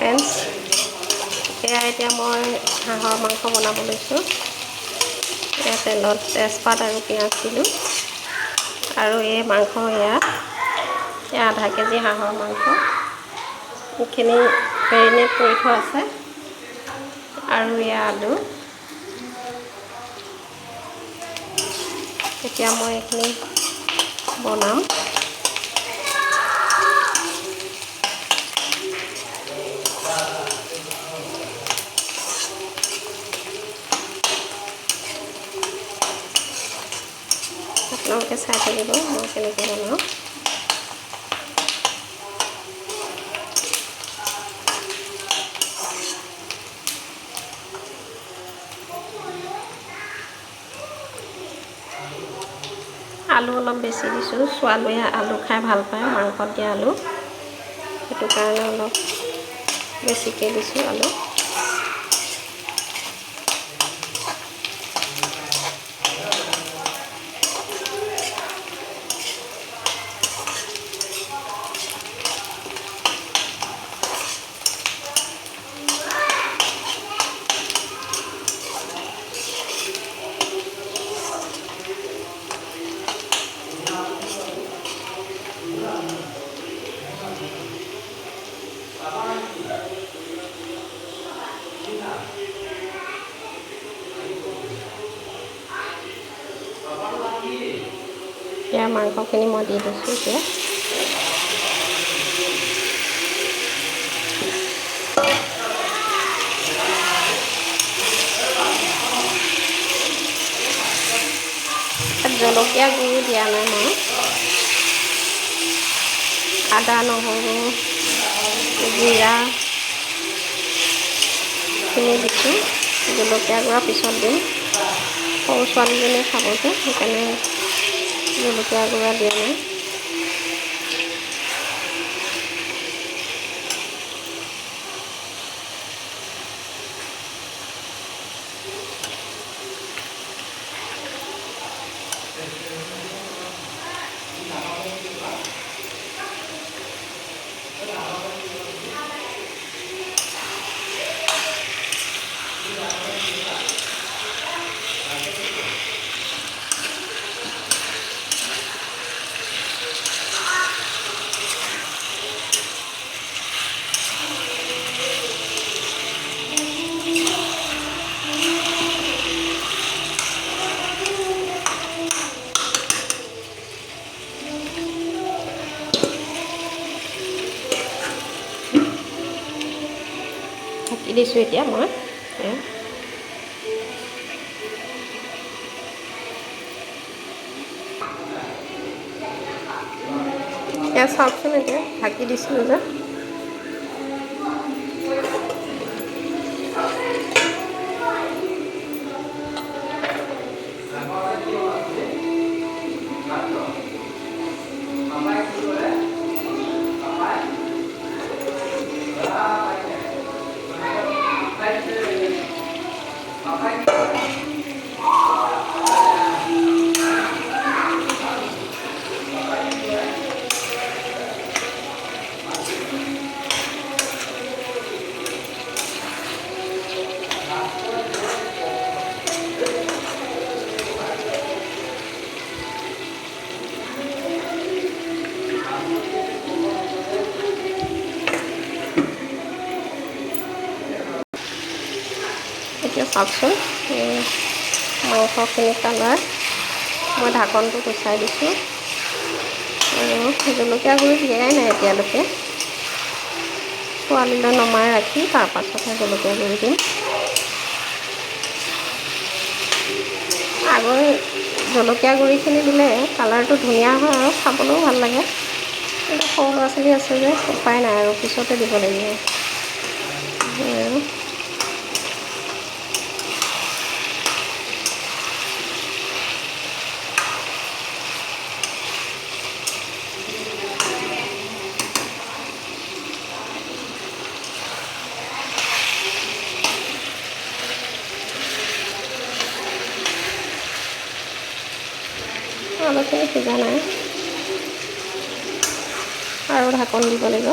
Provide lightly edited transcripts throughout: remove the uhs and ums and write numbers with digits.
Friends, এয়া এতিয়া মই হাঁহৰ মাংস বনাব লৈছোঁ। এয়া তেলত তেজপাত আৰু পিঁয়াজ দিলোঁ আৰু এই মাংস এয়া আধা কেজি হাঁহৰ মাংস, এইখিনি মেৰিনেট কৰি থোৱা আছে আৰু এয়া আলু। এতিয়া মই এইখিনি বনাম। আপোনালোকে চাই থাকিব মই কেনেকৈ বনাওঁ। আলু অলপ বেছি দিছোঁ, ছোৱালীয়ে আলু খাই ভাল পায়, মাংসত দিয়া আলু, সেইটো কাৰণে অলপ বেছিকৈ দিছোঁ আলু। এতিয়া মাংসখিনি মই দি দিছোঁ। এতিয়া জলকীয়া গুড়ি দিয়া নাই মই, আদা নহৰু জিৰা খিনি দিছোঁ। জলকীয়া গুড়া পিছত দিম, সৰু ছোৱালীজনীয়ে খাব যে, সেইকাৰণে জলকীয়া গুড়া দিয়া নাই। ঢাকি দিছোঁ এতিয়া মই। এয়া চাওকচোন, এতিয়া ঢাকি দিছিলোঁ যে। এতিয়া চাওকচোন, মাংসখিনি কালাৰ, মই ঢাকনটো গুচাই দিছোঁ আৰু জলকীয়া গুড়ি দিয়াই নাই এতিয়ালৈকে। ছোৱালীলৈ নমাই ৰাখি তাৰপাছতহে জলকীয়া গুড়ি দিম। আগৰ জলকীয়া গুড়িখিনি দিলে কালাৰটো ধুনীয়া হয় আৰু খাবলৈও ভাল লাগে, কিন্তু সৰু ল'ৰা ছোৱালী আছে যে উপায় নাই আৰু পিছতে দিব লাগিব। আলুখিনি সিজা নাই আৰু ঢাকন দিব লাগিব।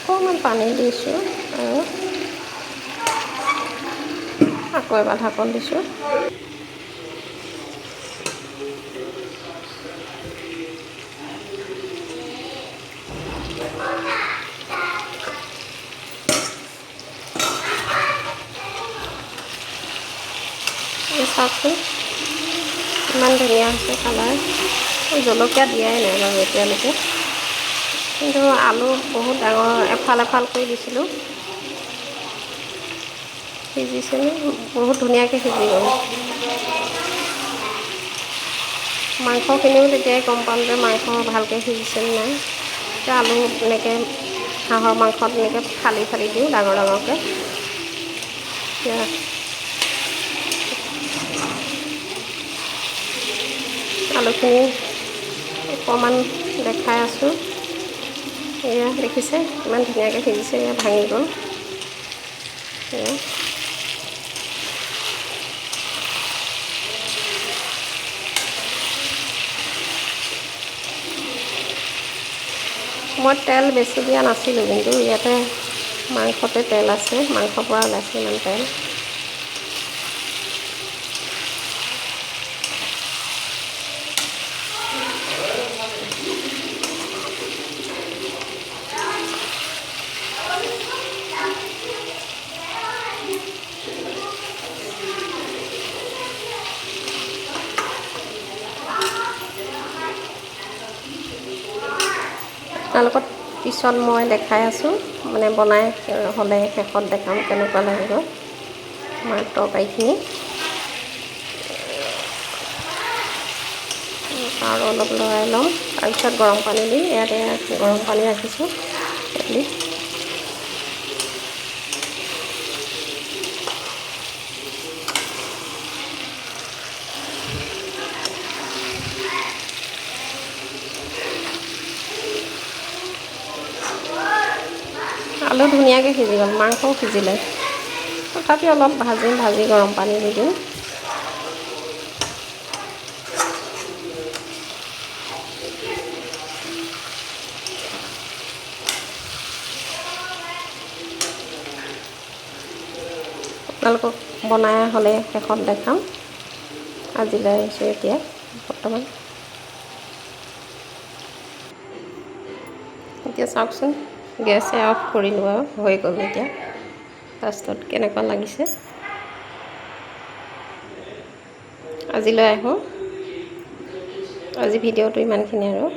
অকণমান পানী দিছোঁ আৰু আকৌ এবাৰ ঢাকন দিছোঁ। চাওকচোন ইমান ধুনীয়া হৈছে কালাৰ। জলকীয়া দিয়াই নাই বাৰু এতিয়ালৈকে, কিন্তু আলু বহুত ডাঙৰ এফাল এফাল কৰি দিছিলোঁ, সিজিছিলে বহুত ধুনীয়াকৈ সিজি গ'ল। মাংসখিনিও তেতিয়াই গম পাম যে মাংস ভালকৈ সিজিছেনে নাই। এতিয়া আলু এনেকৈ হাঁহৰ মাংসত এনেকৈ ফালি ফালি দিওঁ ডাঙৰ ডাঙৰকৈ। এতিয়া আলুখিনি অকণমান দেখাই আছোঁ। এয়া দেখিছে ইমান ধুনীয়াকৈ সিজিছে, এয়া ভাঙি গ'ল। এয়া মই তেল বেছি দিয়া নাছিলোঁ, কিন্তু ইয়াতে মাংসতে তেল আছে, মাংসৰ পৰা ওলাইছে ইমান তেল। আপোনালোকক পিছত মই দেখাই আছোঁ, মানে বনাই হ'লে শেষত দেখাম কেনেকুৱা লাগিব আমাৰ তৰকাৰীখিনি। আৰু অলপ লৰাই ল'ম, তাৰপিছত গৰম পানী দিম। ইয়াতে গৰম পানী ৰাখিছোঁ কেটলি। আলু ধুনীয়াকৈ সিজি গ'ল, মাংসও সিজিলে, তথাপি অলপ ভাজি গৰম পানী দি দিম। আপোনালোকক বনাই হ'লে শেষত দেখাম। আজিলৈ আহিছোঁ এতিয়া বৰ্তমান। এতিয়া চাওকচোন, গেছে অফ কৰিলোঁ আৰু হৈ গ'ল। এতিয়া লাষ্টত কেনেকুৱা লাগিছে। আজিলৈ আহোঁ, আজি ভিডিঅ'টো ইমানখিনি আৰু।